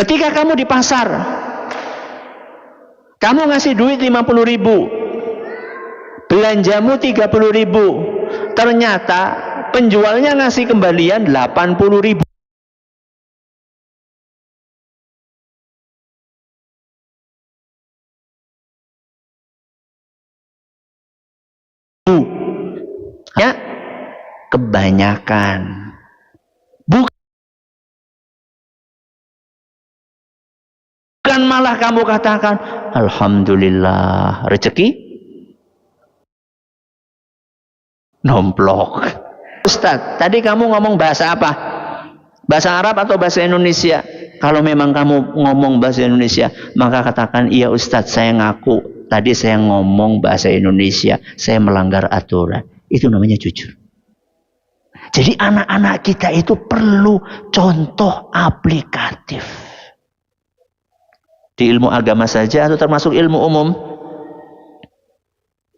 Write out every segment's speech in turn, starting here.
Ketika kamu di pasar, kamu ngasih duit 50.000, belanjamu 30.000, ternyata penjualnya ngasih kembalian 80.000. Ya, kebanyakan. Bukan malah kamu katakan, alhamdulillah, rezeki nomplok. Ustaz, tadi kamu ngomong bahasa apa? Bahasa Arab atau bahasa Indonesia? Kalau memang kamu ngomong bahasa Indonesia, maka katakan, iya Ustaz, saya ngaku tadi saya ngomong bahasa Indonesia, saya melanggar aturan. Itu namanya jujur. Jadi anak-anak kita itu perlu contoh aplikatif. Di ilmu agama saja atau termasuk ilmu umum?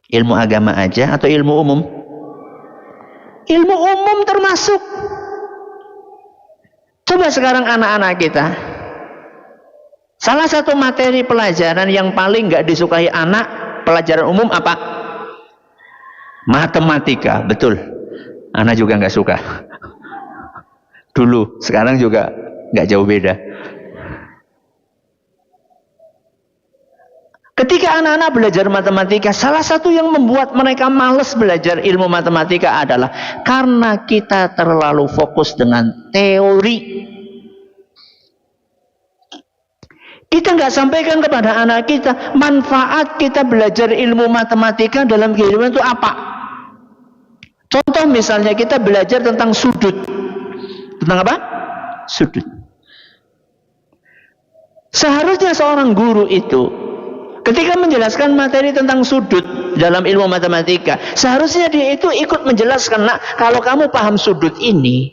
Ilmu agama aja atau ilmu umum? Ilmu umum termasuk. Coba sekarang anak-anak kita, salah satu materi pelajaran yang paling gak disukai anak, pelajaran umum apa? Matematika. Betul, anak juga gak suka dulu, sekarang juga gak jauh beda. Ketika anak-anak belajar matematika, salah satu yang membuat mereka malas belajar ilmu matematika adalah karena kita terlalu fokus dengan teori. Kita nggak sampaikan kepada anak kita manfaat kita belajar ilmu matematika dalam kehidupan itu apa. Contoh misalnya kita belajar tentang sudut. Tentang apa? Sudut. Seharusnya seorang guru itu ketika menjelaskan materi tentang sudut dalam ilmu matematika, seharusnya dia itu ikut menjelaskan, nak, kalau kamu paham sudut ini,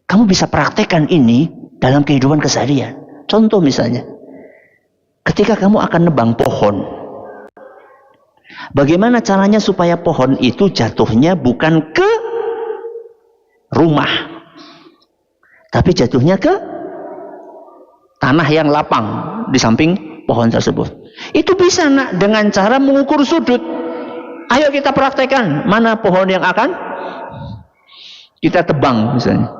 kamu bisa praktekkan ini dalam kehidupan keseharian. Contoh misalnya, ketika kamu akan nebang pohon, bagaimana caranya supaya pohon itu jatuhnya bukan ke rumah, tapi jatuhnya ke tanah yang lapang di samping pohon tersebut. Itu bisa, nak, dengan cara mengukur sudut. Ayo kita praktekkan mana pohon yang akan kita tebang misalnya.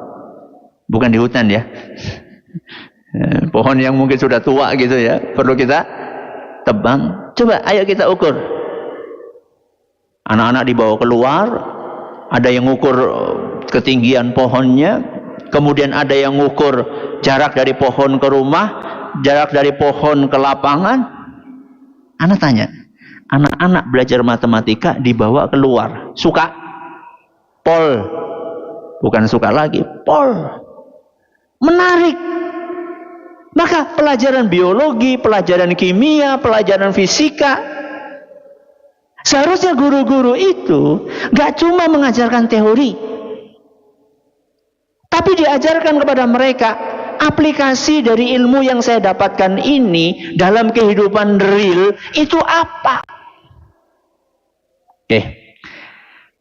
Bukan di hutan ya. Pohon yang mungkin sudah tua gitu ya, perlu kita tebang. Coba ayo kita ukur. Anak-anak dibawa keluar, ada yang ukur ketinggian pohonnya, kemudian ada yang ukur jarak dari pohon ke rumah, jarak dari pohon ke lapangan. Anak tanya, anak-anak belajar matematika dibawa keluar, suka? Pol. Bukan suka lagi, pol. Menarik. Maka pelajaran biologi, pelajaran kimia, pelajaran fisika, seharusnya guru-guru itu gak cuma mengajarkan teori, tapi diajarkan kepada mereka aplikasi dari ilmu yang saya dapatkan ini dalam kehidupan real itu apa. Oke,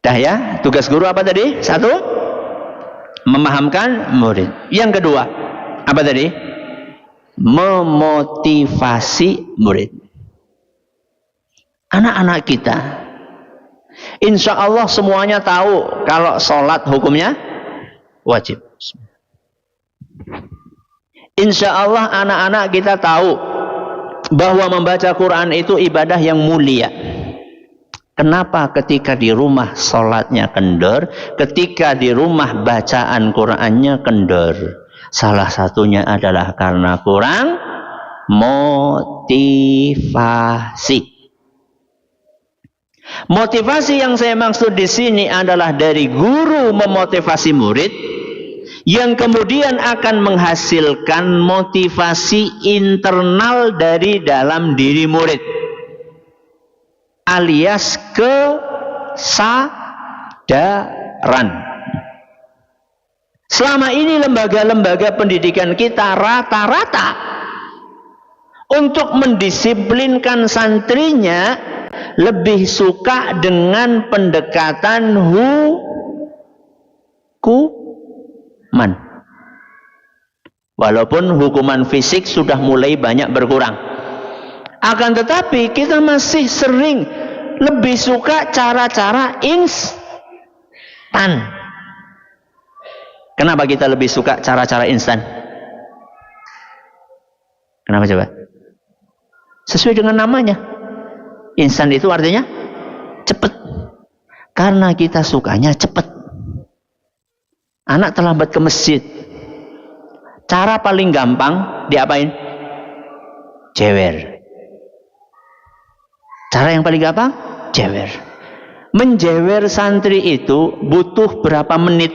dah ya, tugas guru apa tadi? Satu, memahamkan murid. Yang kedua, apa tadi? Memotivasi murid. Anak-anak kita insya Allah semuanya tahu kalau sholat hukumnya wajib. Insya Allah anak-anak kita tahu bahwa membaca Quran itu ibadah yang mulia. Kenapa ketika di rumah sholatnya kendor, ketika di rumah bacaan Qurannya kendor? Salah satunya adalah karena kurang motivasi. Motivasi yang saya maksud di sini adalah dari guru memotivasi murid, yang kemudian akan menghasilkan motivasi internal dari dalam diri murid, alias kesadaran. Selama ini lembaga-lembaga pendidikan kita rata-rata untuk mendisiplinkan santrinya lebih suka dengan pendekatan hukuman. Walaupun hukuman fisik sudah mulai banyak berkurang. Akan tetapi kita masih sering lebih suka cara-cara instan. Kenapa kita lebih suka cara-cara instan? Kenapa coba? Sesuai dengan namanya. Instan itu artinya cepat. Karena kita sukanya cepat. Anak terlambat ke masjid. Cara paling gampang diapain? Jewer. Cara yang paling gampang? Jewer. Menjewer santri itu butuh berapa menit?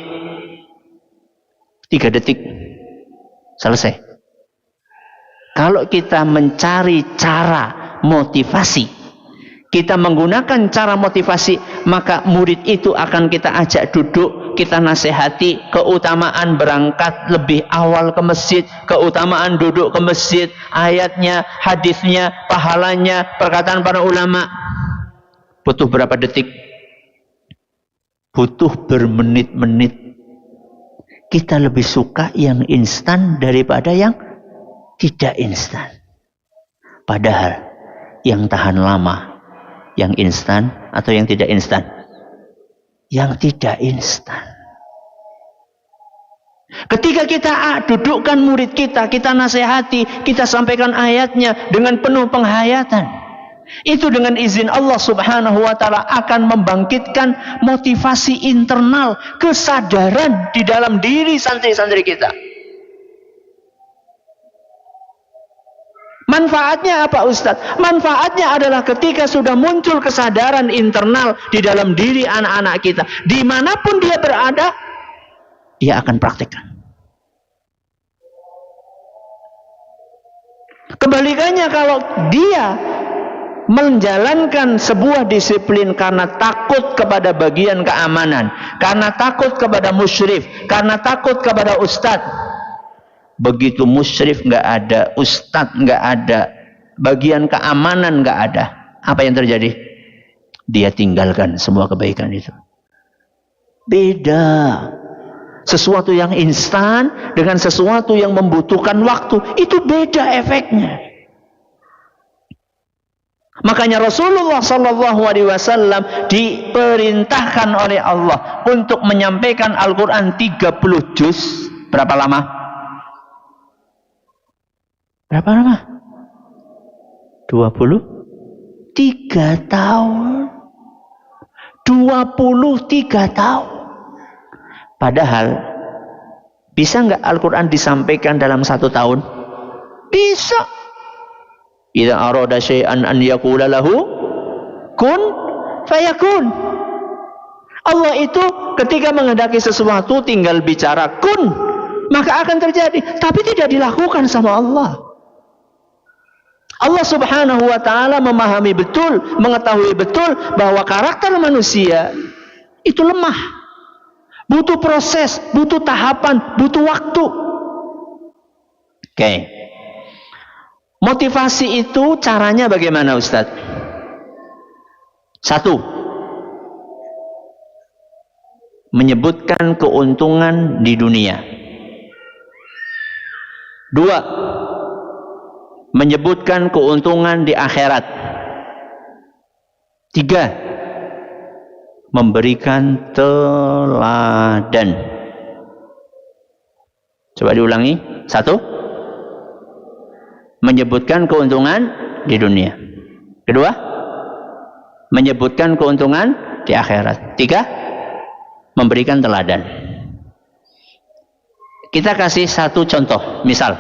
3 detik. Selesai. Kalau kita mencari cara motivasi, kita menggunakan cara motivasi, maka murid itu akan kita ajak duduk, kita nasihati keutamaan berangkat lebih awal ke masjid, keutamaan duduk ke masjid, ayatnya, hadisnya, pahalanya, perkataan para ulama. Butuh berapa detik? Butuh bermenit-menit. Kita lebih suka yang instan daripada yang tidak instan. Padahal yang tahan lama, yang instan atau yang tidak instan? Yang tidak instan. Ketika kita dudukkan murid kita, kita nasihati, kita sampaikan ayatnya dengan penuh penghayatan. Itu dengan izin Allah Subhanahu wa ta'ala akan membangkitkan motivasi internal, kesadaran di dalam diri santri-santri kita. Manfaatnya apa Ustadz? Manfaatnya adalah ketika sudah muncul kesadaran internal di dalam diri anak-anak kita, dimanapun dia berada, dia akan praktekkan. Kebalikannya, kalau dia menjalankan sebuah disiplin karena takut kepada bagian keamanan, karena takut kepada musyrif, karena takut kepada ustadz, begitu musyrif nggak ada, ustadz nggak ada, bagian keamanan nggak ada, apa yang terjadi? Dia tinggalkan semua kebaikan itu. Beda. Sesuatu yang instan dengan sesuatu yang membutuhkan waktu, itu beda efeknya. Makanya Rasulullah SAW diperintahkan oleh Allah untuk menyampaikan Al-Quran 30 juz. Berapa lama? Berapa lama? 23 tahun. 23 tahun. Padahal bisa nggak Al-Quran disampaikan dalam 1 tahun? Bisa. Idza arada syai'an an yaqula lahu kun fayakun. Allah itu ketika menghendaki sesuatu tinggal bicara kun, maka akan terjadi, tapi tidak dilakukan sama Allah. Allah Subhanahu wa ta'ala memahami betul, mengetahui betul bahwa karakter manusia itu lemah, butuh proses, butuh tahapan, butuh waktu. Oke. Motivasi itu caranya bagaimana Ustadz? 1. Menyebutkan keuntungan di dunia. 2. Menyebutkan keuntungan di akhirat. 3. Memberikan teladan. Coba diulangi. 1. Menyebutkan keuntungan di dunia. 2. Menyebutkan keuntungan di akhirat. 3. Memberikan teladan. Kita kasih 1 contoh. Misal,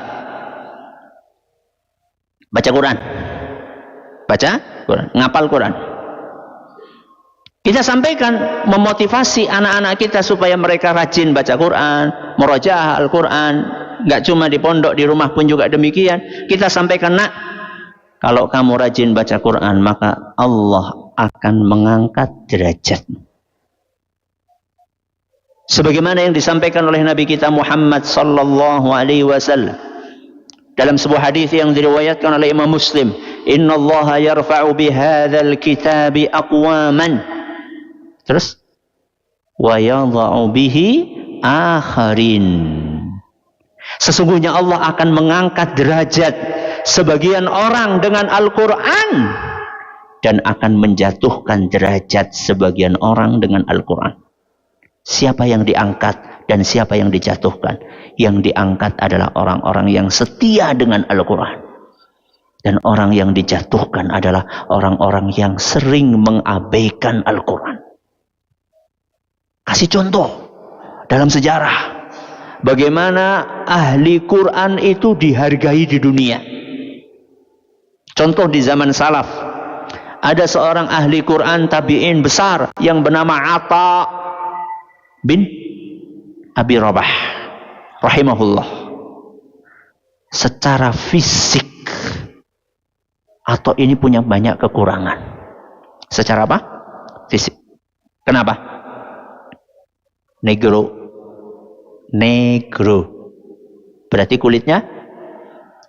baca Quran. Baca Quran, ngapal Quran. Kita sampaikan, memotivasi anak-anak kita supaya mereka rajin baca Quran, murojaah Al-Quran. Nggak cuma di pondok, di rumah pun juga demikian. Kita sampaikan, nak, kalau kamu rajin baca Quran, maka Allah akan mengangkat derajatmu. Sebagaimana yang disampaikan oleh Nabi kita Muhammad sallallahu alaihi wasallam dalam sebuah hadis yang diriwayatkan oleh Imam Muslim, innallaha yarfa'u bihadzal kitabi aqwaman, terus wa yadha'u bihi akharin. Sesungguhnya Allah akan mengangkat derajat sebagian orang dengan Al-Quran dan akan menjatuhkan derajat sebagian orang dengan Al-Quran. Siapa yang diangkat dan siapa yang dijatuhkan? Yang diangkat adalah orang-orang yang setia dengan Al-Quran. Dan orang yang dijatuhkan adalah orang-orang yang sering mengabaikan Al-Quran. Kasih contoh dalam sejarah. Bagaimana ahli Quran itu dihargai di dunia. Contoh di zaman salaf. Ada seorang ahli Quran tabi'in besar yang bernama Atha bin Abi Rabah rahimahullah. Secara fisik Atha ini punya banyak kekurangan. Secara apa? Fisik. Kenapa? Negro. Berarti kulitnya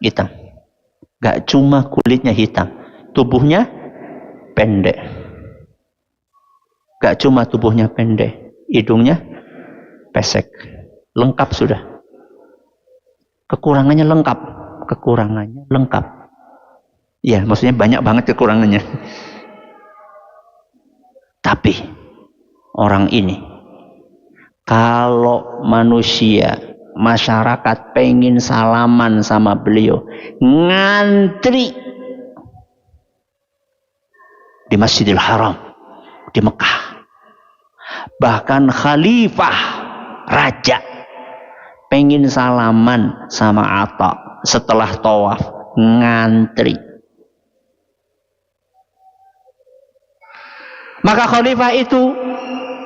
hitam. Gak cuma kulitnya hitam, tubuhnya pendek. Gak cuma tubuhnya pendek, hidungnya pesek. Lengkap sudah. Kekurangannya lengkap. Ya, maksudnya banyak banget kekurangannya. Tapi orang ini, kalau masyarakat pengen salaman sama beliau, ngantri di Masjidil Haram di Mekah. Bahkan khalifah, raja, pengen salaman sama Atha setelah tawaf, ngantri. Maka khalifah itu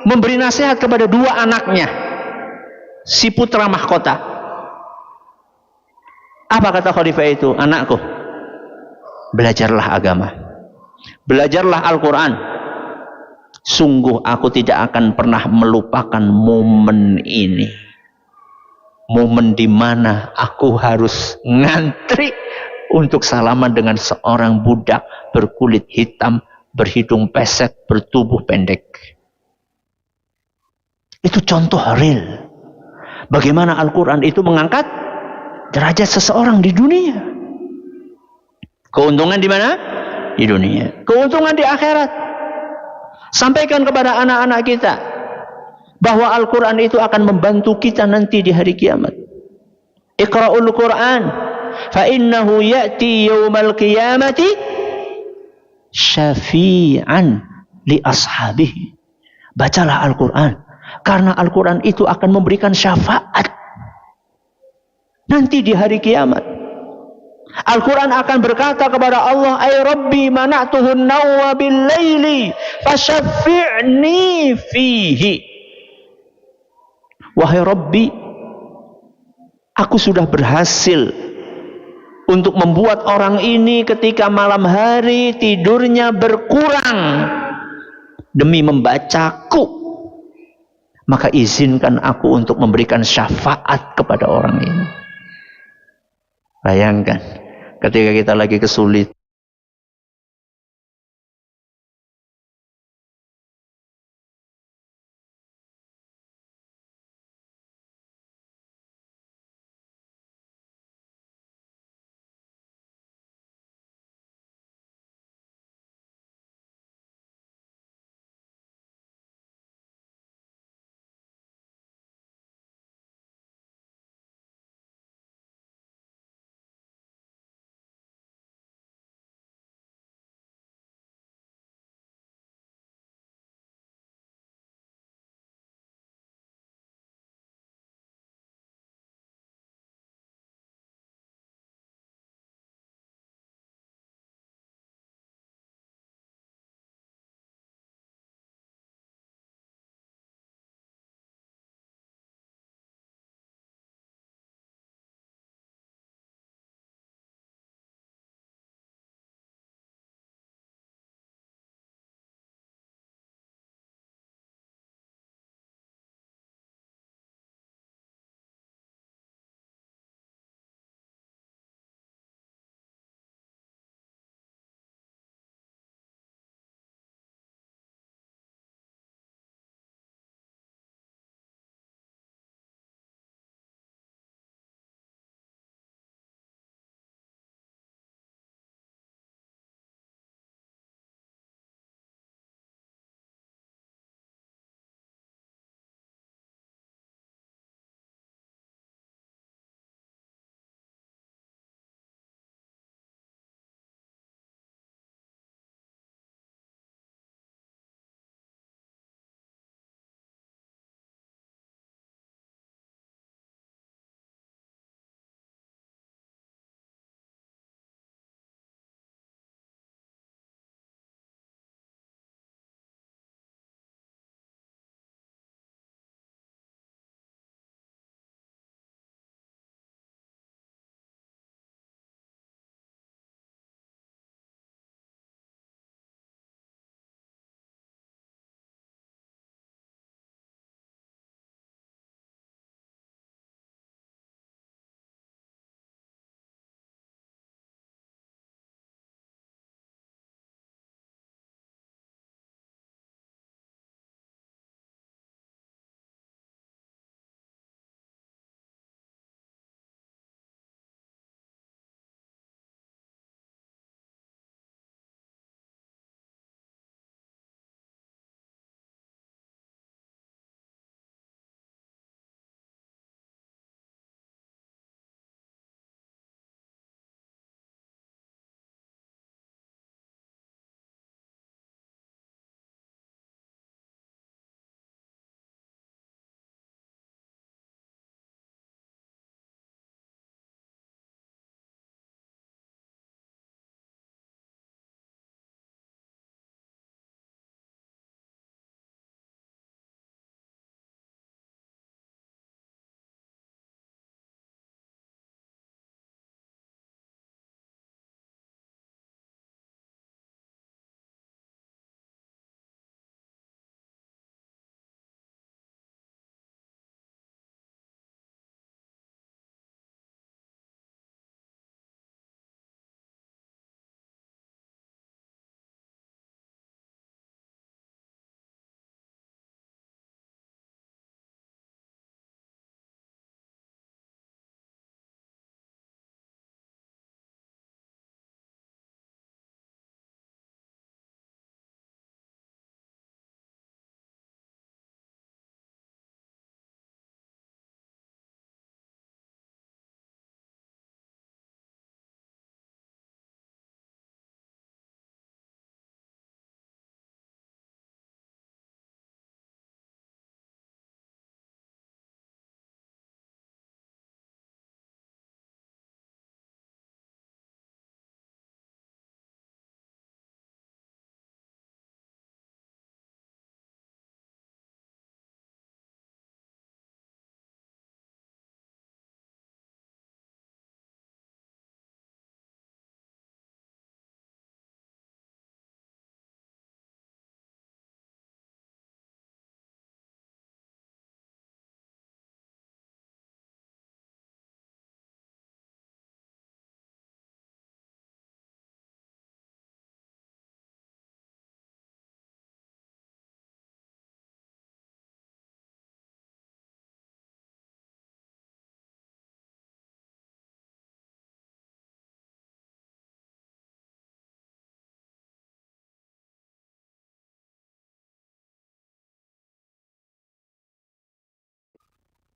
memberi nasihat kepada dua anaknya, si putra mahkota. Apa kata khalifah itu? Anakku, belajarlah agama, belajarlah Al-Quran. Sungguh aku tidak akan pernah melupakan momen ini. Momen di mana aku harus ngantri untuk salaman dengan seorang budak berkulit hitam, berhidung pesek, bertubuh pendek. Itu contoh real. Bagaimana Al-Quran itu mengangkat derajat seseorang di dunia. Keuntungan di mana? Di dunia. Keuntungan di akhirat. Sampaikan kepada anak-anak kita bahwa Al-Quran itu akan membantu kita nanti di hari kiamat. Iqra'ul Quran fa innahu ya'ti yawmal qiyamati syafi'an li ashabihi. Bacalah Al-Quran, karena Al-Quran itu akan memberikan syafaat nanti di hari kiamat. Al-Quran akan berkata kepada Allah, ay Rabbi mana'tuhun nawwa bil layli fasyafi'ni fihi. Wahai Rabbi, aku sudah berhasil untuk membuat orang ini ketika malam hari tidurnya berkurang demi membacaku. Maka izinkan aku untuk memberikan syafaat kepada orang ini. Bayangkan, ketika kita lagi kesulitan,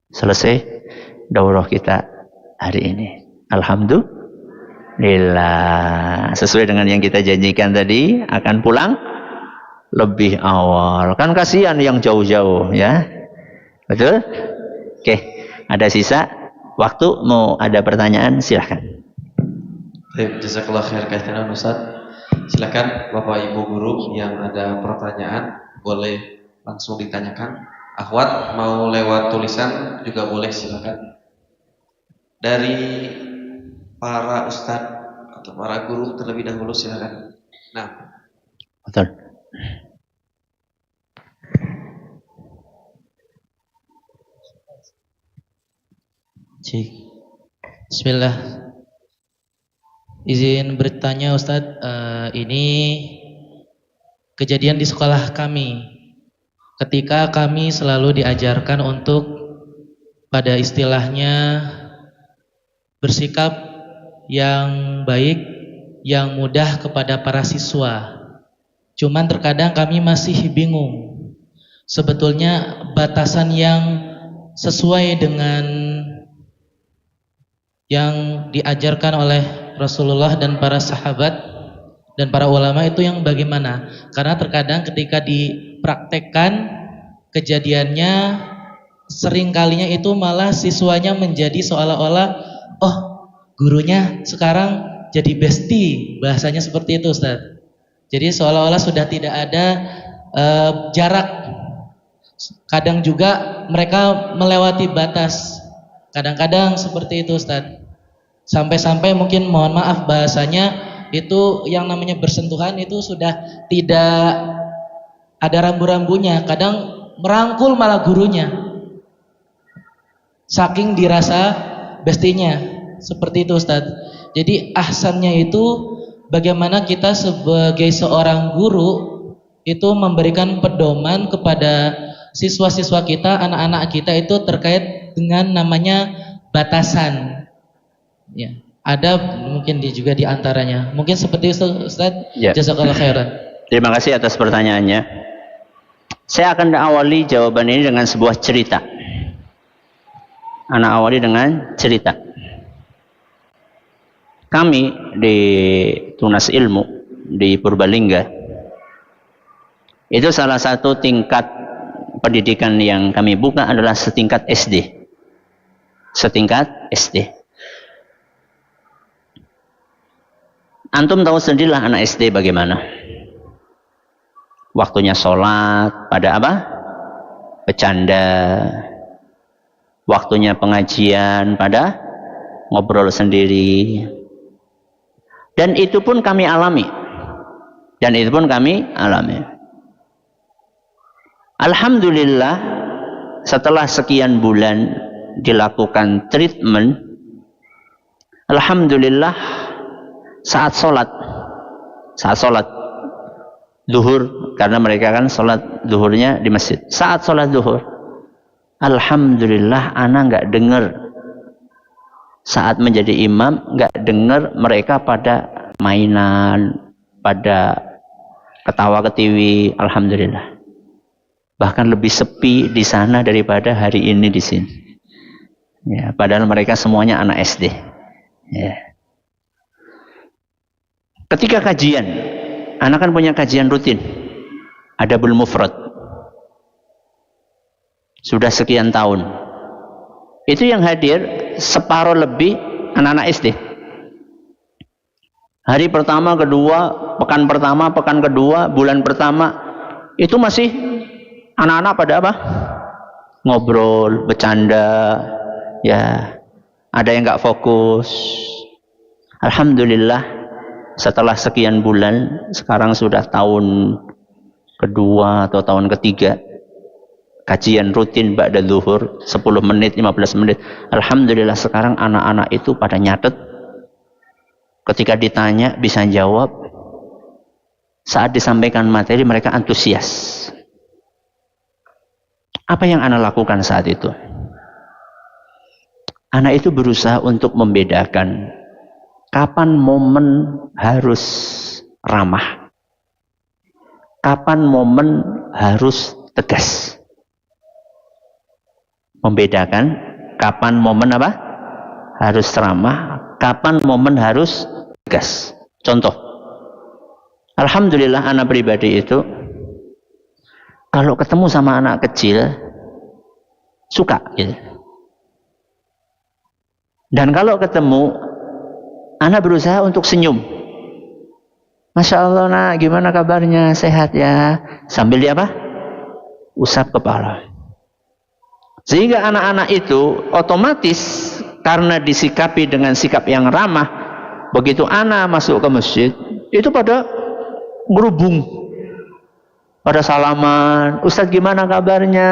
Selesai daurah kita hari ini. Alhamdulillah. Sesuai dengan yang kita janjikan tadi, akan pulang lebih awal. Kan kasihan yang jauh-jauh, ya. Betul? Oke, ada sisa waktu, mau ada pertanyaan silahkan. Baik, jazakallah khair kaitan Ustaz. Silakan Bapak Ibu guru yang ada pertanyaan boleh langsung ditanyakan. Akhwat mau lewat tulisan juga boleh, silakan. Dari para ustadz atau para guru terlebih dahulu, silakan. Nah, betul. Cik. Bismillah. Izin bertanya Ustadz, ini kejadian di sekolah kami. Ketika kami selalu diajarkan untuk pada istilahnya bersikap yang baik, yang mudah kepada para siswa. Cuman terkadang kami masih bingung. Sebetulnya batasan yang sesuai dengan yang diajarkan oleh Rasulullah dan para sahabat dan para ulama itu yang bagaimana? Karena terkadang ketika dipraktekkan kejadiannya sering kalinya itu malah siswanya menjadi seolah-olah oh gurunya sekarang jadi bestie, bahasanya seperti itu Ustaz. Jadi seolah-olah sudah tidak ada jarak. Kadang juga mereka melewati batas. Kadang-kadang seperti itu Ustaz. Sampai-sampai mungkin mohon maaf bahasanya itu yang namanya bersentuhan itu sudah tidak ada rambu-rambunya. Kadang merangkul malah gurunya. Saking dirasa bestinya. Seperti itu Ustaz. Jadi ahsannya itu bagaimana kita sebagai seorang guru itu memberikan pedoman kepada siswa-siswa kita, anak-anak kita itu terkait dengan namanya batasan. Ya, ada mungkin juga di antaranya. Mungkin seperti itu Ustaz. Ya. Jazakallah khairan. Terima kasih atas pertanyaannya. Saya akan awali jawaban ini dengan sebuah cerita. Anak awali dengan cerita. Kami di Tunas Ilmu di Purbalingga itu salah satu tingkat pendidikan yang kami buka adalah setingkat SD. Setingkat SD. Antum tahu sendirilah anak SD bagaimana. Waktunya sholat pada apa? Bercanda. Waktunya pengajian pada ngobrol sendiri. Dan itu pun kami alami. Alhamdulillah setelah sekian bulan dilakukan treatment, alhamdulillah saat sholat zuhur, karena mereka kan sholat zuhurnya di masjid. Saat sholat zuhur, alhamdulillah anak nggak dengar saat menjadi imam, nggak dengar mereka pada mainan, pada ketawa ketiwi. Alhamdulillah. Bahkan lebih sepi di sana daripada hari ini di sini. Ya, padahal mereka semuanya anak SD. Ya. Ketika kajian, anak kan punya kajian rutin. Adabul Mufrad. Sudah sekian tahun. Itu yang hadir separuh lebih anak-anak SD. Hari pertama, kedua, pekan pertama, pekan kedua, bulan pertama, itu masih anak-anak pada apa? Ngobrol, bercanda, ya. Ada yang nggak fokus. Alhamdulillah, setelah sekian bulan, sekarang sudah tahun kedua atau tahun ketiga, kajian rutin ba'da zuhur 10 menit, 15 menit. Alhamdulillah sekarang anak-anak itu pada nyatet. Ketika ditanya bisa jawab. Saat disampaikan materi mereka antusias. Apa yang anak lakukan saat itu? Anak itu berusaha untuk membedakan kapan momen harus ramah, kapan momen harus tegas. Membedakan kapan momen apa? Harus ramah, kapan momen harus tegas. Contoh, alhamdulillah anak pribadi itu kalau ketemu sama anak kecil suka gitu. Dan kalau ketemu, anak berusaha untuk senyum. Masya Allah nak, gimana kabarnya? Sehat ya? Sambil dia apa? Usap kepala. Sehingga anak-anak itu otomatis karena disikapi dengan sikap yang ramah, begitu anak masuk ke masjid, itu pada ngerubung, pada salaman. Ustadz gimana kabarnya?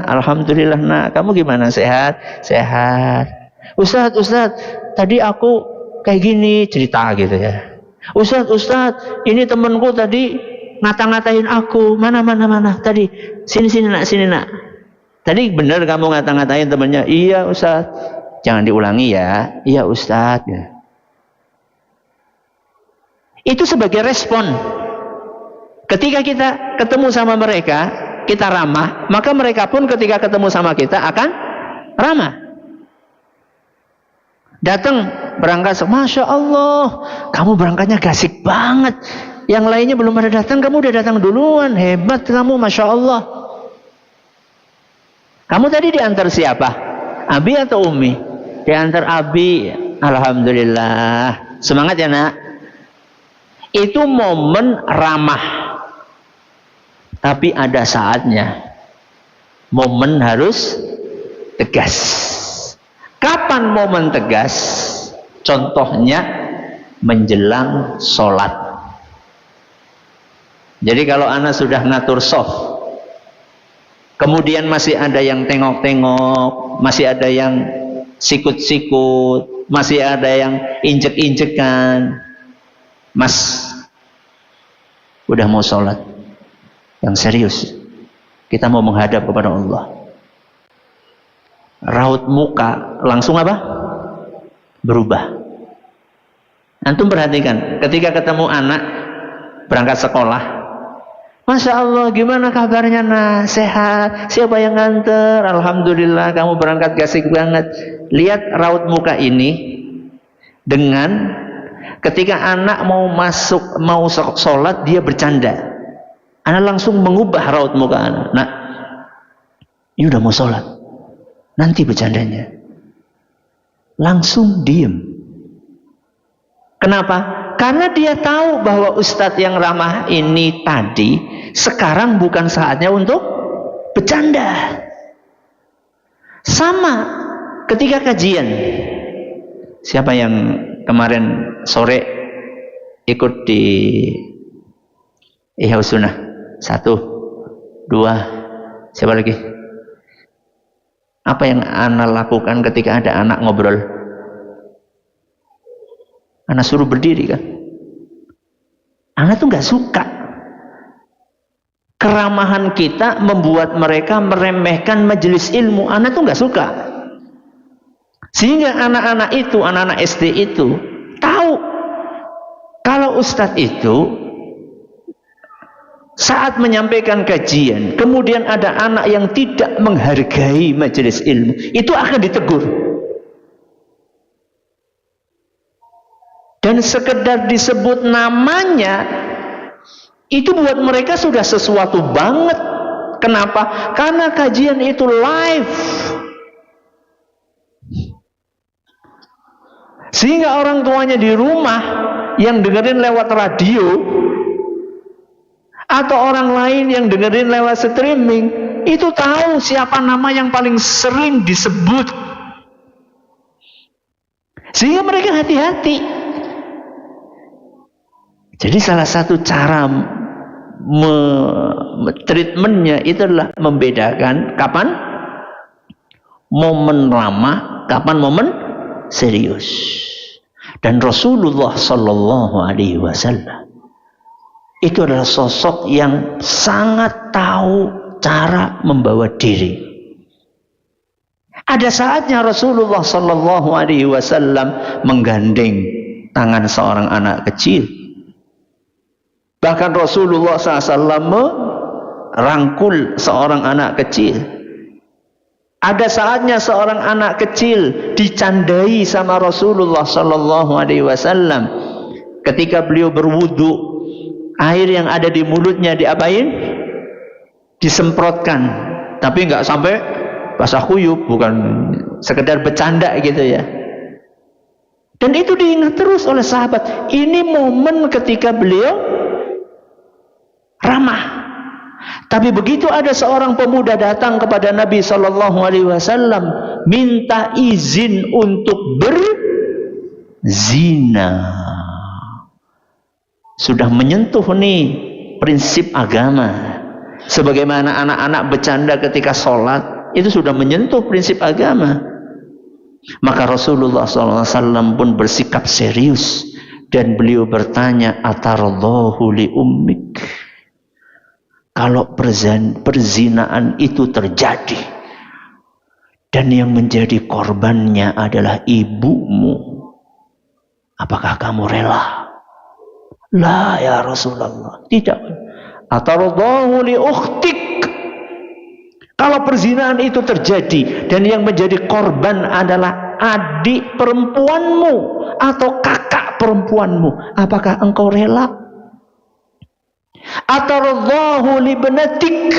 Alhamdulillah nak, kamu gimana? Sehat? Sehat. Ustadz, tadi aku kayak gini, cerita gitu ya. Ustadz, ini temanku tadi ngata-ngatain aku. Mana? Tadi, sini nak. Tadi benar kamu ngata-ngatain temannya? Iya Ustadz. Jangan diulangi ya. Iya Ustadz. Ya. Itu sebagai respon. Ketika kita ketemu sama mereka, kita ramah, maka mereka pun ketika ketemu sama kita akan ramah. Datang berangkat, Masya Allah, kamu berangkatnya gasik banget. Yang lainnya belum ada datang, kamu udah datang duluan. Hebat kamu, Masya Allah. Kamu tadi diantar siapa? Abi atau Umi? Diantar Abi. Alhamdulillah. Semangat ya nak. Itu momen ramah. Tapi ada saatnya. Momen harus tegas. Kapan momen tegas? Contohnya menjelang sholat. Jadi kalau anak sudah ngatur soft, kemudian masih ada yang tengok-tengok, masih ada yang sikut-sikut, masih ada yang injek-injekan, Mas, udah mau sholat, yang serius, kita mau menghadap kepada Allah. Raut muka langsung apa? Berubah. Antum perhatikan, ketika ketemu anak berangkat sekolah, Masya Allah, gimana kabarnya nak? Sehat? Siapa yang nganter? Alhamdulillah, kamu berangkat gasik banget. Lihat raut muka ini dengan ketika anak mau masuk, mau sholat, dia bercanda. Anak langsung mengubah raut muka anak. Nak, ini udah mau sholat. Nanti bercandanya. Langsung diem. Kenapa? Karena dia tahu bahwa ustadz yang ramah ini tadi sekarang bukan saatnya untuk bercanda. Sama ketika kajian. Siapa yang kemarin sore ikut di Ihya Sunnah? 1, 2, siapa lagi? Apa yang anak lakukan ketika ada anak ngobrol? Anak suruh berdiri kan? Anak tuh nggak suka. Keramahan kita membuat mereka meremehkan majelis ilmu. Anak tuh nggak suka. Sehingga anak-anak itu, anak-anak SD itu tahu kalau ustadz itu saat menyampaikan kajian, kemudian ada anak yang tidak menghargai majelis ilmu, itu akan ditegur. Dan sekedar disebut namanya, itu buat mereka sudah sesuatu banget. Kenapa? Karena kajian itu live. Sehingga orang tuanya di rumah yang dengerin lewat radio, atau orang lain yang dengerin lewat streaming, itu tahu siapa nama yang paling sering disebut. Sehingga mereka hati-hati. Jadi salah satu cara treatmentnya itu adalah membedakan kapan momen ramah, kapan momen serius. Dan Rasulullah Sallallahu Alaihi Wasallam itu adalah sosok yang sangat tahu cara membawa diri. Ada saatnya Rasulullah Sallallahu Alaihi Wasallam menggandeng tangan seorang anak kecil. Bahkan Rasulullah SAW merangkul seorang anak kecil. Ada saatnya seorang anak kecil dicandai sama Rasulullah sallallahu alaihi wasallam ketika beliau berwudu, air yang ada di mulutnya diapain? Disemprotkan, tapi nggak sampai basah kuyup, bukan sekedar bercanda gitu ya. Dan itu diingat terus oleh sahabat. Ini momen ketika beliau ramah. Tapi begitu ada seorang pemuda datang kepada Nabi sallallahu alaihi wasallam minta izin untuk berzina. Sudah menyentuh nih prinsip agama. Sebagaimana anak-anak bercanda ketika sholat, itu sudah menyentuh prinsip agama. Maka Rasulullah SAW pun bersikap serius dan beliau bertanya, atarallahu li ummik, kalau perzinaan itu terjadi dan yang menjadi korbannya adalah ibumu, apakah kamu rela? La ya Rasulullah, tidak. Atarallahu li ukhtik, kalau perzinaan itu terjadi dan yang menjadi korban adalah adik perempuanmu atau kakak perempuanmu, apakah engkau rela? Atarallahu li banatik,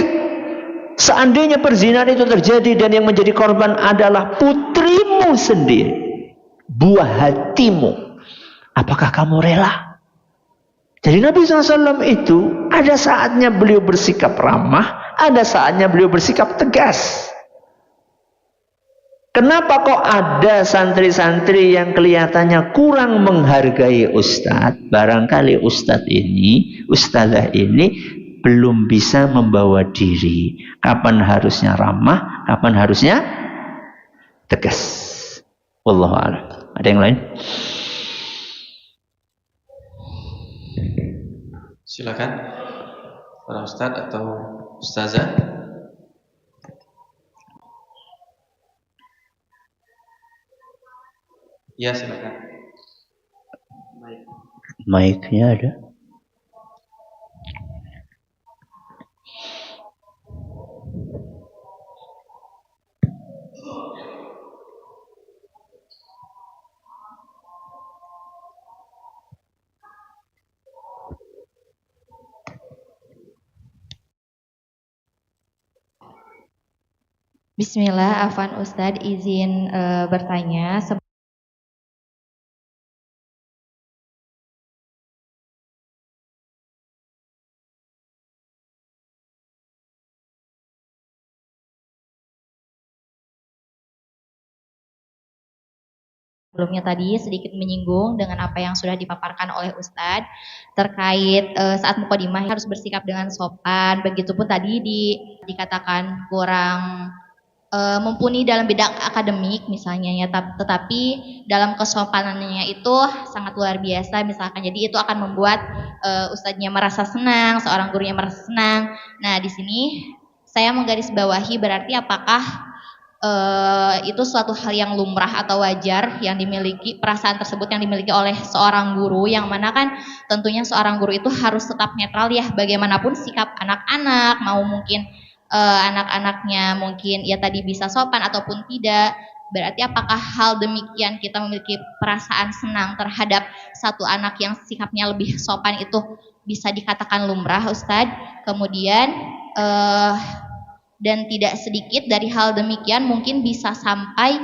seandainya perzinaan itu terjadi dan yang menjadi korban adalah putrimu sendiri, buah hatimu, apakah kamu rela? Jadi Nabi SAW itu ada saatnya beliau bersikap ramah, ada saatnya beliau bersikap tegas. Kenapa kok ada santri-santri yang kelihatannya kurang menghargai ustadz? Barangkali ustadz ini, ustadzah ini belum bisa membawa diri. Kapan harusnya ramah, kapan harusnya tegas. Wallahu a'lam. Ada yang lain? Silakan para ustadz atau ustazah. Ya, silakan. Mic-nya ada. Bismillah, Afwan Ustadz izin bertanya. Sebelumnya tadi sedikit menyinggung dengan apa yang sudah dipaparkan oleh Ustadz terkait saat mukadimah harus bersikap dengan sopan. Begitupun tadi dikatakan kurang mumpuni dalam bidang akademik misalnya ya, tetapi dalam kesopanannya itu sangat luar biasa misalkan. Jadi itu akan membuat ustadznya merasa senang, seorang gurunya merasa senang. Nah, di sini saya menggarisbawahi berarti apakah itu suatu hal yang lumrah atau wajar yang dimiliki, perasaan tersebut yang dimiliki oleh seorang guru, yang mana kan tentunya seorang guru itu harus tetap netral ya, bagaimanapun sikap anak-anak, mau mungkin anak-anaknya mungkin ya tadi bisa sopan ataupun tidak. Berarti apakah hal demikian kita memiliki perasaan senang terhadap satu anak yang sikapnya lebih sopan itu bisa dikatakan lumrah, Ustadz? Kemudian dan tidak sedikit dari hal demikian mungkin bisa sampai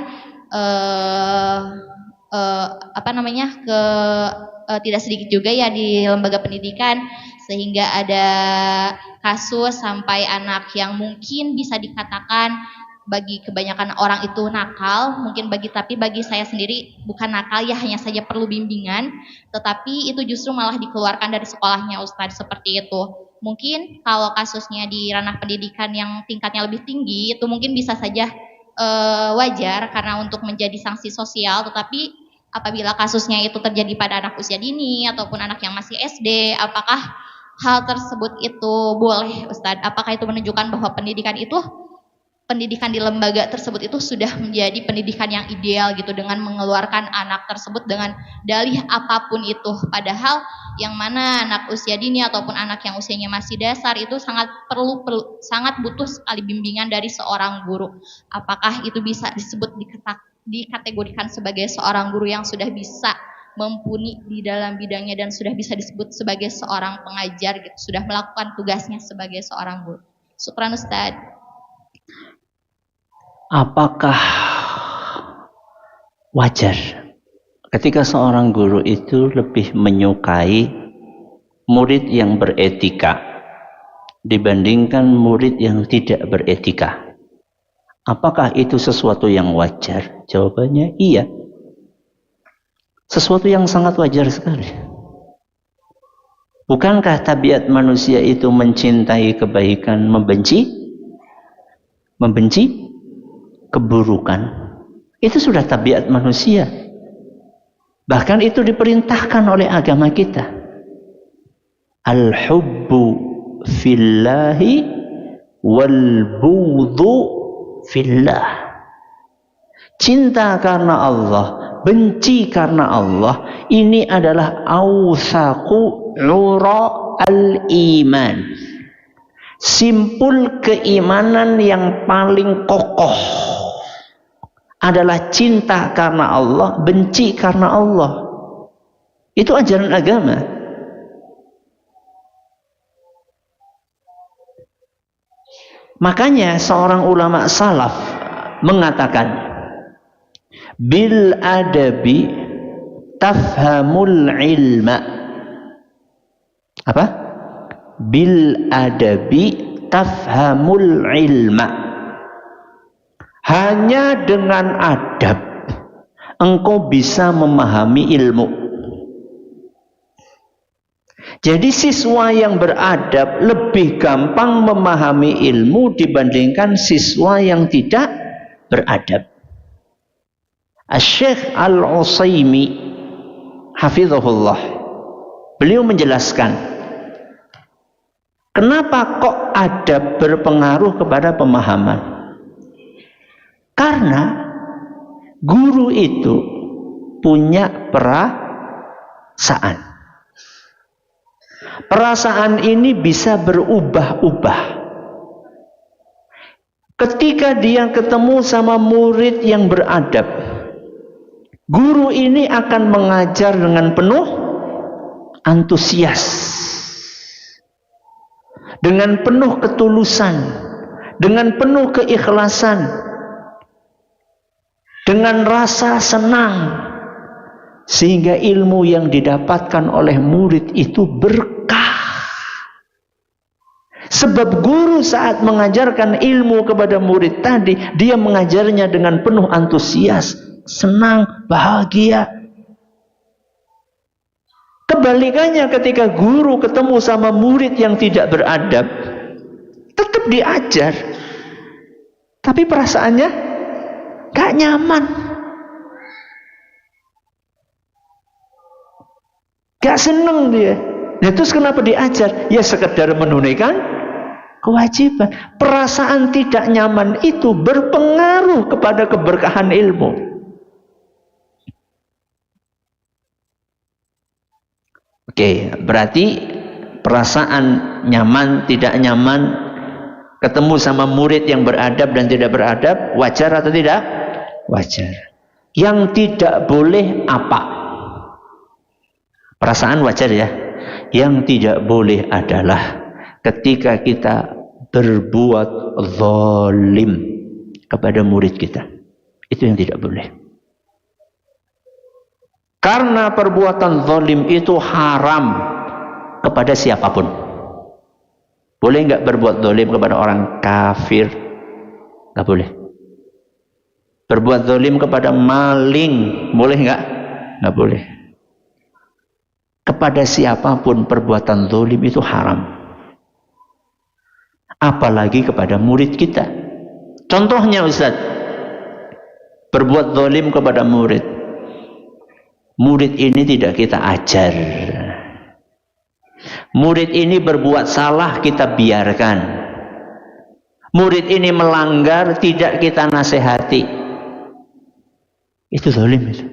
tidak sedikit juga ya di lembaga pendidikan, sehingga ada kasus sampai anak yang mungkin bisa dikatakan bagi kebanyakan orang itu nakal, mungkin tapi bagi saya sendiri bukan nakal ya, hanya saja perlu bimbingan, tetapi itu justru malah dikeluarkan dari sekolahnya, Ustadz, seperti itu. Mungkin kalau kasusnya di ranah pendidikan yang tingkatnya lebih tinggi itu mungkin bisa saja wajar karena untuk menjadi sanksi sosial, tetapi apabila kasusnya itu terjadi pada anak usia dini ataupun anak yang masih SD, apakah hal tersebut itu boleh, Ustadz? Apakah itu menunjukkan bahwa pendidikan itu pendidikan di lembaga tersebut itu sudah menjadi pendidikan yang ideal gitu, dengan mengeluarkan anak tersebut dengan dalih apapun itu, padahal yang mana anak usia dini ataupun anak yang usianya masih dasar itu sangat sangat butuh sekali bimbingan dari seorang guru. Apakah itu bisa disebut dikategorikan sebagai seorang guru yang sudah bisa mumpuni di dalam bidangnya dan sudah bisa disebut sebagai seorang pengajar gitu, sudah melakukan tugasnya sebagai seorang guru? Syukran Ustaz. Apakah wajar ketika seorang guru itu lebih menyukai murid yang beretika dibandingkan murid yang tidak beretika? Apakah itu sesuatu yang wajar? Jawabannya iya. Sesuatu yang sangat wajar sekali. Bukankah tabiat manusia itu mencintai kebaikan, membenci keburukan? Itu sudah tabiat manusia. Bahkan itu diperintahkan oleh agama kita. Al-hubbu fillahi wal bughdhu fillah. Cinta karena Allah, benci karena Allah, ini adalah awsaqu ura al-iman. Simpul keimanan yang paling kokoh adalah cinta karena Allah, benci karena Allah. Itu ajaran agama. Makanya seorang ulama salaf mengatakan, bil adabi tafhamul ilma. Apa? Bil adabi tafhamul ilma. Hanya dengan adab engkau bisa memahami ilmu. Jadi siswa yang beradab lebih gampang memahami ilmu dibandingkan siswa yang tidak beradab. Asy-Syaikh Al-Utsaimin hafizahullah, beliau menjelaskan kenapa kok adab berpengaruh kepada pemahaman. Karena guru itu punya perasaan. Perasaan ini bisa berubah-ubah. Ketika dia ketemu sama murid yang beradab, guru ini akan mengajar dengan penuh antusias, dengan penuh ketulusan, dengan penuh keikhlasan, dengan rasa senang, sehingga ilmu yang didapatkan oleh murid itu berkah. Sebab guru saat mengajarkan ilmu kepada murid tadi, dia mengajarnya dengan penuh antusias, senang, bahagia. Kebalikannya ketika guru ketemu sama murid yang tidak beradab, tetap diajar, tapi perasaannya gak nyaman, gak seneng dia. Nah, terus kenapa diajar? Ya sekedar menunaikan kewajiban. Perasaan tidak nyaman itu berpengaruh kepada keberkahan ilmu. Oke, berarti perasaan nyaman, tidak nyaman ketemu sama murid yang beradab dan tidak beradab, wajar atau tidak? Wajar. Yang tidak boleh apa? Perasaan wajar ya. Yang tidak boleh adalah ketika kita berbuat zalim kepada murid kita. Itu yang tidak boleh. Karena perbuatan zalim itu haram kepada siapapun. Boleh nggak berbuat zalim kepada orang kafir? Nggak boleh. Berbuat zalim kepada maling, boleh nggak? Nggak boleh. Kepada siapapun perbuatan zalim itu haram. Apalagi kepada murid kita. Contohnya Ustaz, berbuat zalim kepada murid. Murid ini tidak kita ajar. Murid ini berbuat salah, kita biarkan. murid ini melanggar, tidak kita nasihati, itu zalim itu.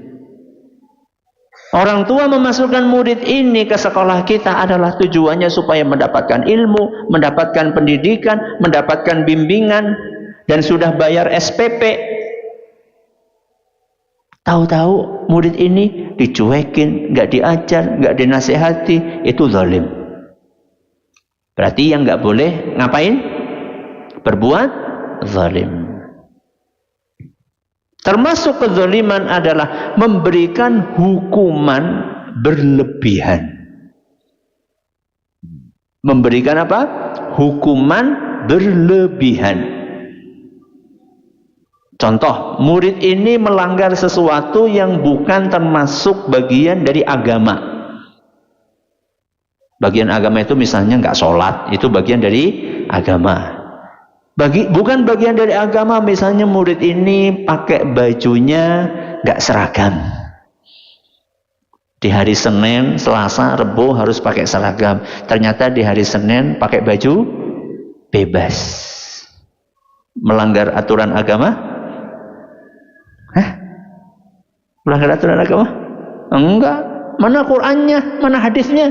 Orang tua memasukkan murid ini ke sekolah kita adalah tujuannya supaya mendapatkan ilmu, mendapatkan pendidikan, mendapatkan bimbingan, dan sudah bayar SPP. Tahu-tahu murid ini dicuekin, nggak diajar, nggak dinasehati, itu zalim. Berarti yang nggak boleh ngapain? Berbuat zalim. Termasuk kezaliman adalah memberikan hukuman berlebihan. Memberikan apa? Hukuman berlebihan. Contoh, murid ini melanggar sesuatu yang bukan termasuk bagian dari agama. Bagian agama itu misalnya nggak sholat, itu bagian dari agama. Bukan bagian dari agama, misalnya murid ini pakai bajunya nggak seragam. Di hari Senin, Selasa, Rebo harus pakai seragam. Ternyata di hari Senin pakai baju bebas. Melanggar aturan agama? Hah? Melanggar aturan agama? Enggak. Mana Qur'annya? Mana hadisnya?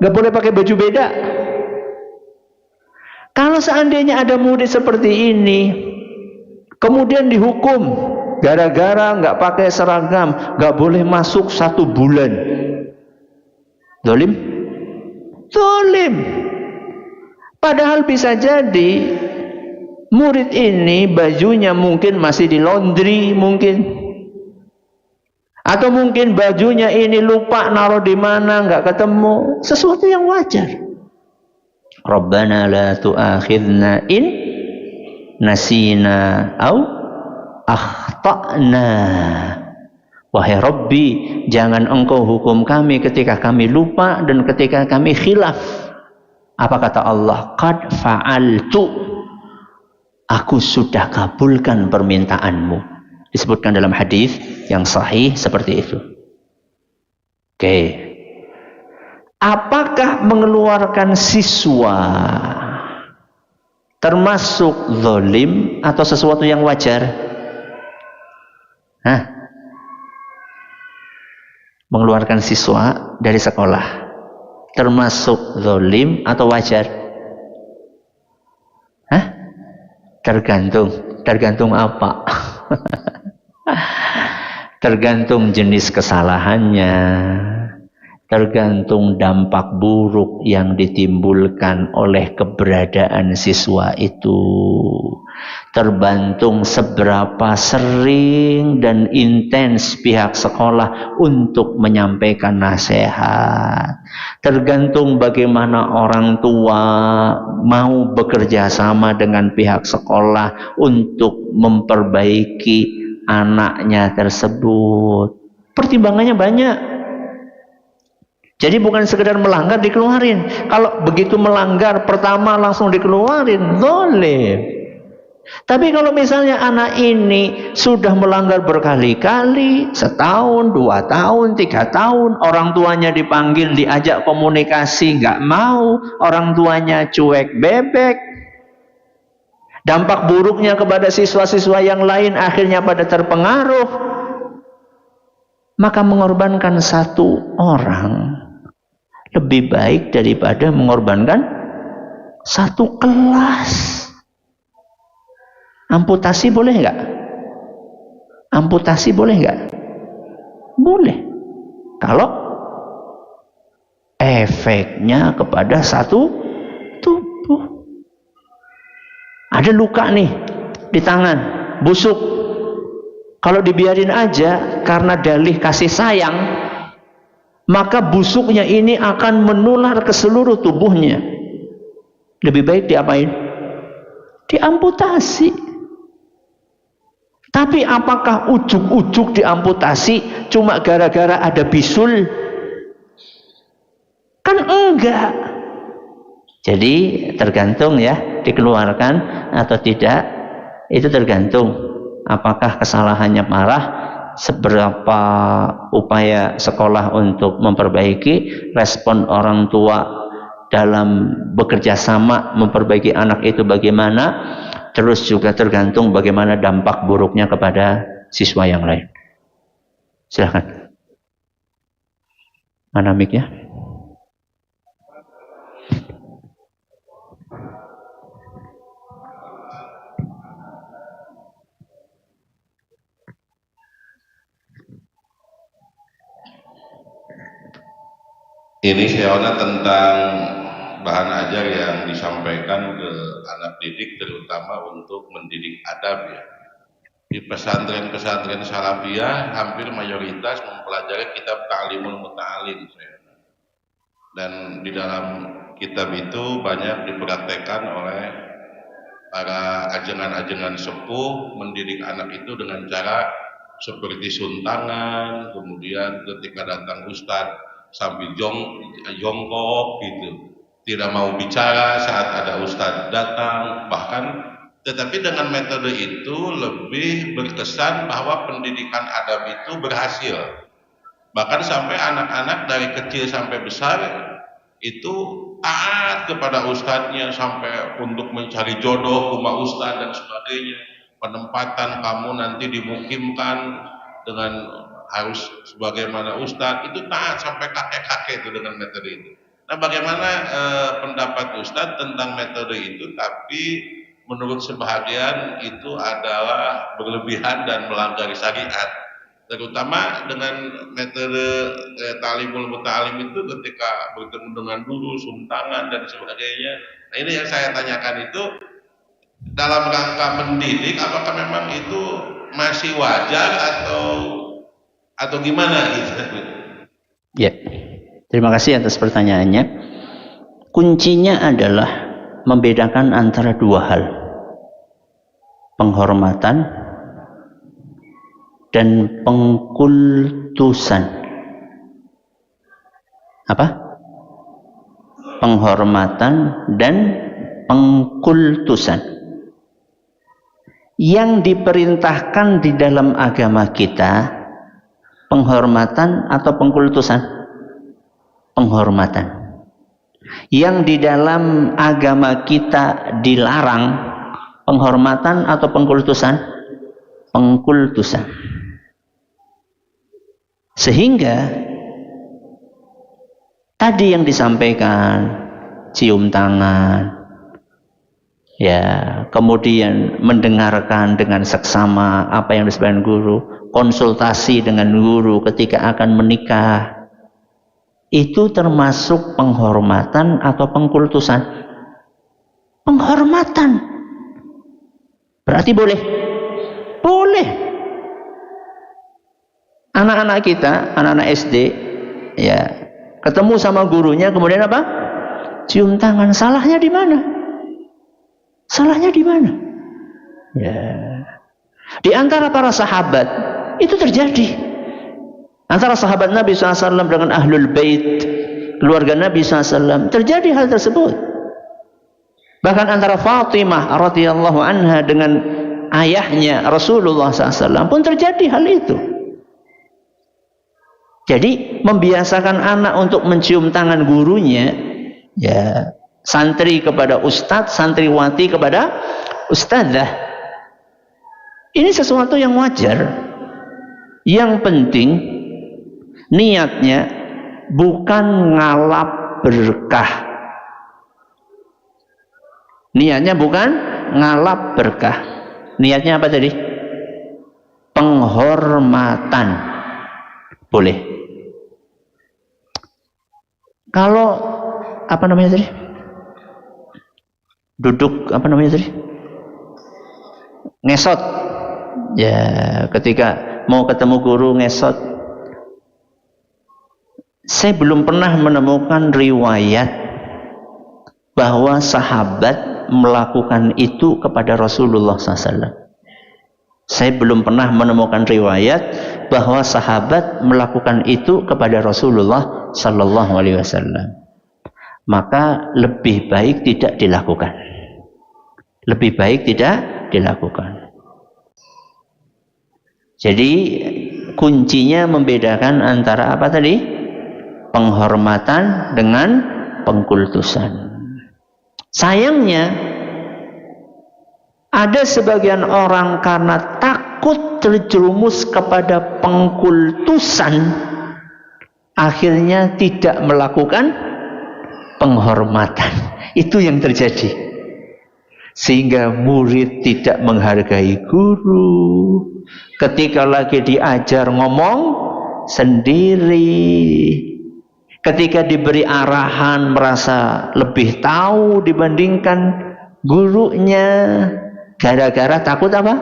Nggak boleh pakai baju beda. Kalau seandainya ada murid seperti ini, kemudian dihukum gara-gara nggak pakai seragam, nggak boleh masuk 1 bulan, zalim? Zalim. Padahal bisa jadi murid ini bajunya mungkin masih di laundry, mungkin, atau mungkin bajunya ini lupa naruh di mana, nggak ketemu, sesuatu yang wajar. Rabbana la tu'akhidna in nasina au akhta'na. Wahai Rabbi, jangan engkau hukum kami ketika kami lupa dan ketika kami khilaf. Apa kata Allah? Qad fa'altu. Aku sudah kabulkan permintaanmu. Disebutkan dalam hadis yang sahih seperti itu. Oke. Apakah mengeluarkan siswa termasuk zalim atau sesuatu yang wajar? Hah? Mengeluarkan siswa dari sekolah termasuk zalim atau wajar? Hah? Tergantung apa? Tergantung jenis kesalahannya, tergantung dampak buruk yang ditimbulkan oleh keberadaan siswa itu, tergantung seberapa sering dan intens pihak sekolah untuk menyampaikan nasihat, tergantung bagaimana orang tua mau bekerja sama dengan pihak sekolah untuk memperbaiki anaknya tersebut. Pertimbangannya banyak. Jadi bukan sekedar melanggar dikeluarin. Kalau begitu melanggar pertama langsung dikeluarin, zalim. Tapi kalau misalnya anak ini sudah melanggar berkali-kali, 1 tahun, 2 tahun, 3 tahun, orang tuanya dipanggil, diajak komunikasi, nggak mau, orang tuanya cuek bebek, dampak buruknya kepada siswa-siswa yang lain akhirnya pada terpengaruh, maka mengorbankan 1 orang lebih baik daripada mengorbankan 1 kelas. Amputasi boleh nggak? Amputasi boleh nggak? Boleh. Kalau efeknya kepada 1 tubuh. Ada luka nih di tangan, busuk. Kalau dibiarin aja karena dalih kasih sayang, maka busuknya ini akan menular ke seluruh tubuhnya. Lebih baik diapain? Diamputasi. Tapi apakah ujuk-ujuk diamputasi cuma gara-gara ada bisul? Kan enggak. Jadi tergantung ya, dikeluarkan atau tidak, itu tergantung apakah kesalahannya parah, seberapa upaya sekolah untuk memperbaiki, respon orang tua dalam bekerja sama memperbaiki anak itu bagaimana, terus juga tergantung bagaimana dampak buruknya kepada siswa yang lain. Silahkan. Mana mic-nya? Ini sebenarnya tentang bahan ajar yang disampaikan ke anak didik, terutama untuk mendidik adab ya. Di pesantren-pesantren salafiyah hampir mayoritas mempelajari kitab Ta'limul Muta'alim. Dan di dalam kitab itu banyak dipraktekkan oleh para ajengan-ajengan sepuh mendidik anak itu dengan cara seperti suntangan, kemudian ketika datang ustadz sambil jongkok gitu, tidak mau bicara saat ada ustadz datang, bahkan tetapi dengan metode itu lebih berkesan bahwa pendidikan adab itu berhasil. Bahkan sampai anak-anak dari kecil sampai besar itu taat kepada ustadznya, sampai untuk mencari jodoh rumah ustadz dan sebagainya. Penempatan kamu nanti dimukimkan dengan harus sebagaimana ustadz, itu taat sampai kakek-kakek itu dengan metode itu. Nah, bagaimana pendapat ustadz tentang metode itu? Tapi menurut sebahagian itu adalah berlebihan dan melanggar syariat, terutama dengan metode Ta'limul Muta'alim itu ketika bertemu dengan guru, suntangan dan sebagainya. Nah, ini yang saya tanyakan itu dalam rangka mendidik, apakah memang itu masih wajar atau gimana gitu? Ya, terima kasih atas pertanyaannya. Kuncinya adalah membedakan antara dua hal, penghormatan dan pengkultusan. Apa? Penghormatan dan pengkultusan. Yang diperintahkan di dalam agama kita, penghormatan atau pengkultusan? Penghormatan. Yang di dalam agama kita dilarang, penghormatan atau pengkultusan? Pengkultusan. Sehingga tadi yang disampaikan, cium tangan, ya, kemudian mendengarkan dengan seksama apa yang disampaikan guru, konsultasi dengan guru ketika akan menikah, itu termasuk penghormatan atau pengkultusan? Penghormatan. Berarti boleh? Boleh. Anak-anak kita, anak-anak SD, ya, ketemu sama gurunya, kemudian apa? Cium tangan. Salahnya di mana? Salahnya di mana? Ya. Di antara para sahabat itu terjadi. Antara sahabat Nabi SAW dengan Ahlul Bait, keluarga Nabi SAW, terjadi hal tersebut. Bahkan antara Fatimah radhiyallahu anha dengan ayahnya Rasulullah SAW pun terjadi hal itu. Jadi membiasakan anak untuk mencium tangan gurunya, ya, santri kepada ustadz, santriwati kepada ustadzah, ini sesuatu yang wajar. Yang penting niatnya bukan ngalap berkah. Niatnya bukan ngalap berkah. Niatnya apa tadi? Penghormatan. Boleh. Kalau apa namanya tadi? Duduk apa namanya tadi? Ngesot. Ya, ketika mau ketemu guru ngesot. Saya belum pernah menemukan riwayat bahwa sahabat melakukan itu kepada Rasulullah SAW. Saya belum pernah menemukan riwayat bahwa sahabat melakukan itu kepada Rasulullah SAW. Maka lebih baik tidak dilakukan. Lebih baik tidak dilakukan. Jadi kuncinya membedakan antara apa tadi? Penghormatan dengan pengkultusan. Sayangnya Ada sebagian orang karena takut terjerumus kepada pengkultusan, akhirnya tidak melakukan penghormatan. Itu yang terjadi. Sehingga murid tidak menghargai guru. Ketika lagi diajar ngomong sendiri. Ketika diberi arahan merasa lebih tahu dibandingkan gurunya. Gara-gara takut apa?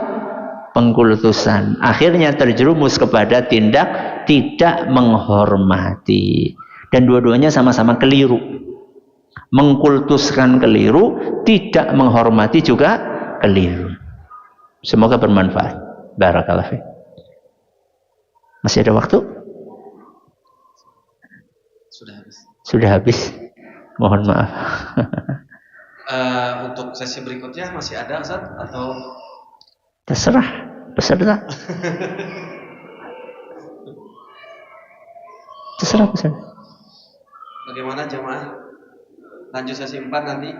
Pengkultusan. Akhirnya terjerumus kepada tindak tidak menghormati. Dan dua-duanya sama-sama keliru. Mengkultuskan keliru, tidak menghormati juga keliru. Semoga bermanfaat. Barakallahu fiik. Masih ada waktu? Sudah habis. Sudah habis. Mohon maaf. Untuk sesi berikutnya masih ada, Ustaz? Atau terserah peserta. Terserah peserta. Bagaimana jemaah? Lanjut sesi 4 nanti?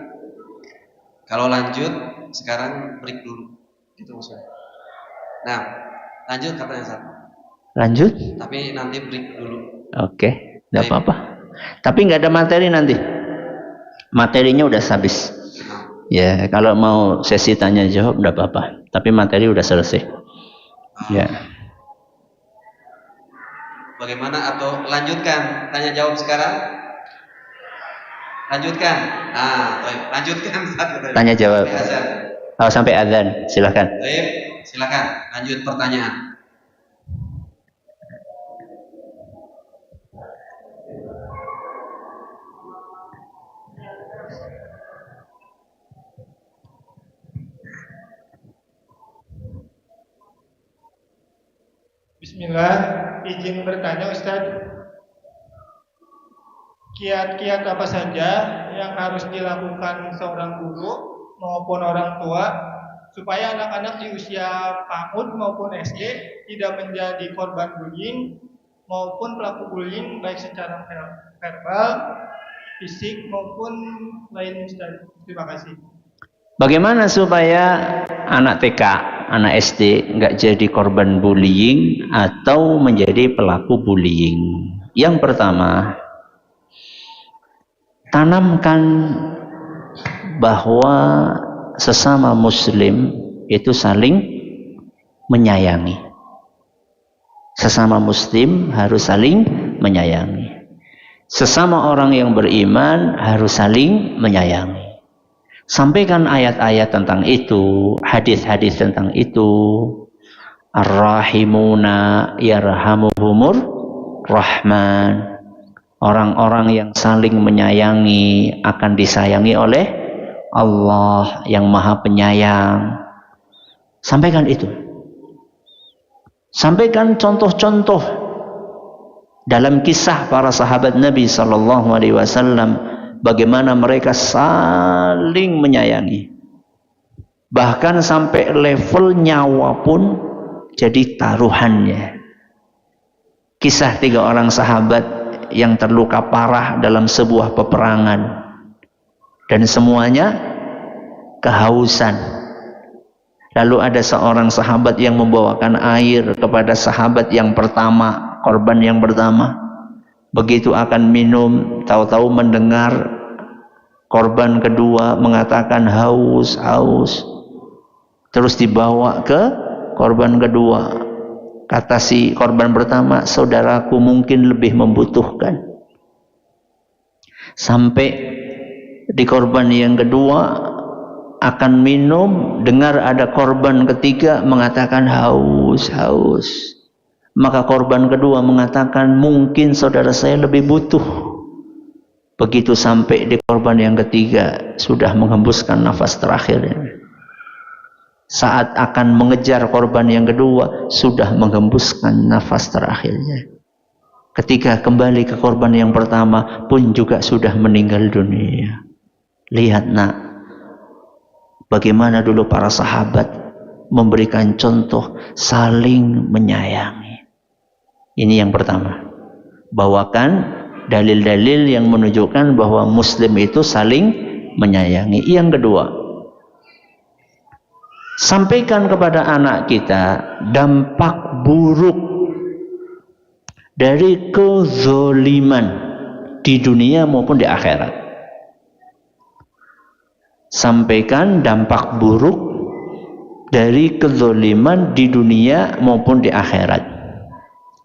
Kalau lanjut, sekarang break dulu. Gitu maksudnya. Nah, lanjut katanya, Ustaz. Lanjut? Tapi nanti break dulu. Oke, tidak apa-apa. Tapi nggak ada materi nanti. Materinya udah habis. Ya, kalau mau sesi tanya jawab tidak apa-apa. Tapi materi udah selesai. Ya. Bagaimana atau lanjutkan tanya jawab sekarang? Lanjutkan. Lanjutkan. Tanya jawab. Sampai azan. Silakan. Baik, silakan. Lanjut pertanyaan. Bismillah, izin bertanya Ustadz. Kiat-kiat apa saja yang harus dilakukan seorang guru maupun orang tua supaya anak-anak di usia PAUD maupun SD tidak menjadi korban bullying maupun pelaku bullying baik secara verbal, fisik maupun lain Ustadz. Terima kasih. Bagaimana supaya anak TK, anak SD nggak jadi korban bullying atau menjadi pelaku bullying? Yang pertama, tanamkan bahwa sesama muslim itu saling menyayangi. Sesama muslim harus saling menyayangi. Sesama orang yang beriman harus saling menyayangi. Sampaikan ayat-ayat tentang itu, hadis-hadis tentang itu. Ar-rahimuna yarhamuhumur rahman. Orang-orang yang saling menyayangi akan disayangi oleh Allah yang Maha Penyayang. Sampaikan itu. Sampaikan contoh-contoh dalam kisah para sahabat Nabi sallallahu alaihi wasallam bagaimana mereka saling menyayangi. Bahkan sampai level nyawa pun jadi taruhannya. Kisah 3 orang sahabat yang terluka parah dalam sebuah peperangan dan semuanya kehausan. Lalu ada seorang sahabat yang membawakan air kepada sahabat yang pertama, korban yang pertama. Begitu akan minum, tahu-tahu mendengar korban kedua mengatakan haus, haus. Terus dibawa ke korban kedua. Kata si korban pertama, saudaraku mungkin lebih membutuhkan. Sampai di korban yang kedua akan minum, dengar ada korban ketiga mengatakan haus, haus. Maka korban kedua mengatakan mungkin saudara saya lebih butuh. Begitu sampai di korban yang ketiga sudah menghembuskan nafas terakhirnya. Saat akan mengejar korban yang kedua sudah menghembuskan nafas terakhirnya. Ketika kembali ke korban yang pertama pun juga sudah meninggal dunia. Lihat nak, bagaimana dulu para sahabat memberikan contoh saling menyayangi. Ini yang pertama. Bawakan dalil-dalil yang menunjukkan bahwa muslim itu saling menyayangi. Yang kedua, Sampaikan kepada anak kita dampak buruk dari kezoliman di dunia maupun di akhirat. Sampaikan dampak buruk dari kezoliman di dunia maupun di akhirat.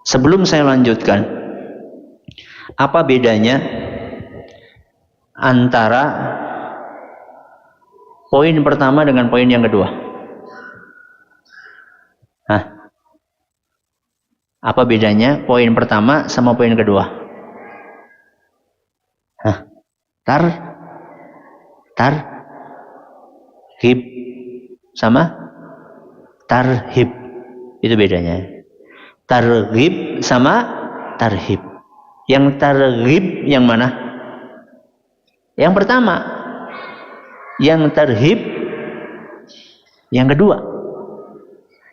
Sebelum saya lanjutkan, apa bedanya antara poin pertama dengan poin yang kedua? Apa bedanya poin pertama sama poin kedua? Tarhib sama tarhib, itu bedanya. Targhib sama tarhib. Yang targhib yang mana? Yang pertama. Yang tarhib yang kedua.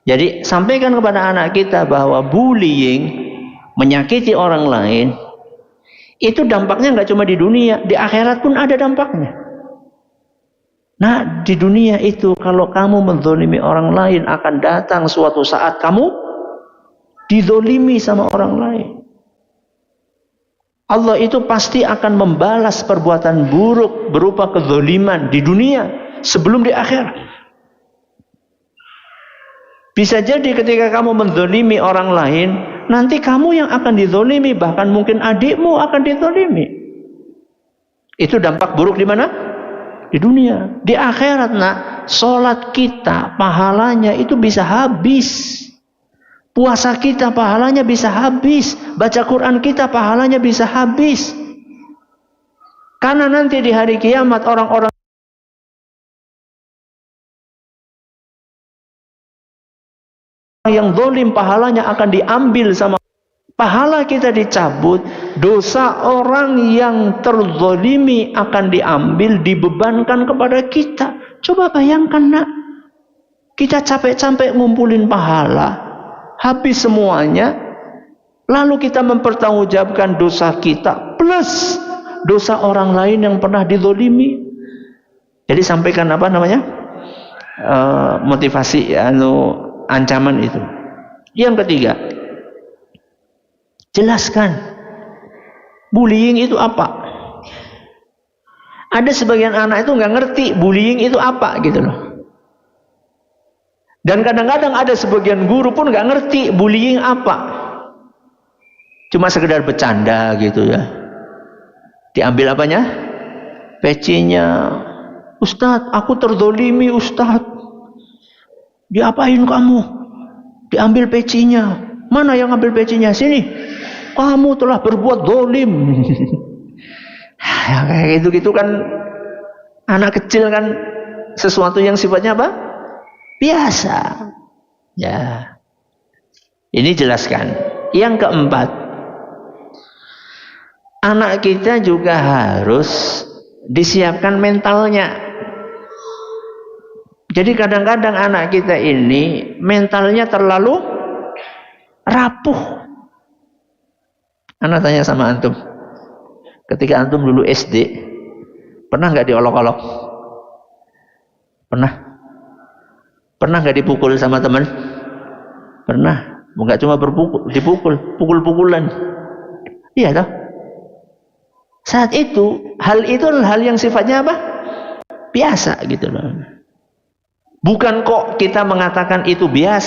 Jadi sampaikan kepada anak kita bahwa bullying, menyakiti orang lain, itu dampaknya nggak cuma di dunia, di akhirat pun ada dampaknya. Nah, di dunia itu kalau kamu menzalimi orang lain, akan datang suatu saat kamu dizalimi sama orang lain. Allah itu pasti akan membalas perbuatan buruk berupa kezaliman di dunia sebelum di akhirat. Bisa jadi ketika kamu menzalimi orang lain, nanti kamu yang akan dizalimi, bahkan mungkin adikmu akan dizalimi. Itu dampak buruk di mana? Di dunia. Di akhirat, nak, sholat kita pahalanya itu bisa habis. Puasa kita pahalanya bisa habis. Baca Quran kita pahalanya bisa habis. Karena nanti di hari kiamat orang-orang yang zalim pahalanya akan diambil sama, pahala kita dicabut, dosa orang yang terzalimi akan diambil, dibebankan kepada kita. Coba bayangkan, nak, kita capek-capek ngumpulin pahala, habis semuanya, lalu kita mempertanggungjawabkan dosa kita plus dosa orang lain yang pernah dizalimi. Jadi sampaikan apa namanya? Motivasi, ancaman itu. Yang ketiga, jelaskan bullying itu apa. Ada sebagian anak itu nggak ngerti bullying itu apa gitu loh. Dan kadang-kadang ada sebagian guru pun nggak ngerti bullying apa. Cuma sekedar bercanda gitu ya. Diambil apanya? Pecinya. Ustadz, aku terzalimi Ustadz. Diapain kamu? Diambil pecinya. Mana yang ambil pecinya? Sini. Kamu telah berbuat zalim. Ya, kayak gitu-gitu kan, anak kecil kan sesuatu yang sifatnya apa? Biasa. Ya. Ini jelaskan. Yang keempat, anak kita juga harus disiapkan mentalnya. Jadi kadang-kadang anak kita ini mentalnya terlalu rapuh. Anak tanya sama antum, ketika antum dulu SD, pernah nggak diolok-olok? Pernah? Pernah nggak dipukul sama teman? Pernah. Nggak cuma dipukul, pukul-pukulan. Iya toh? Saat itu, hal itu adalah hal yang sifatnya apa? Biasa gitu loh. Bukan kok kita mengatakan itu biasa.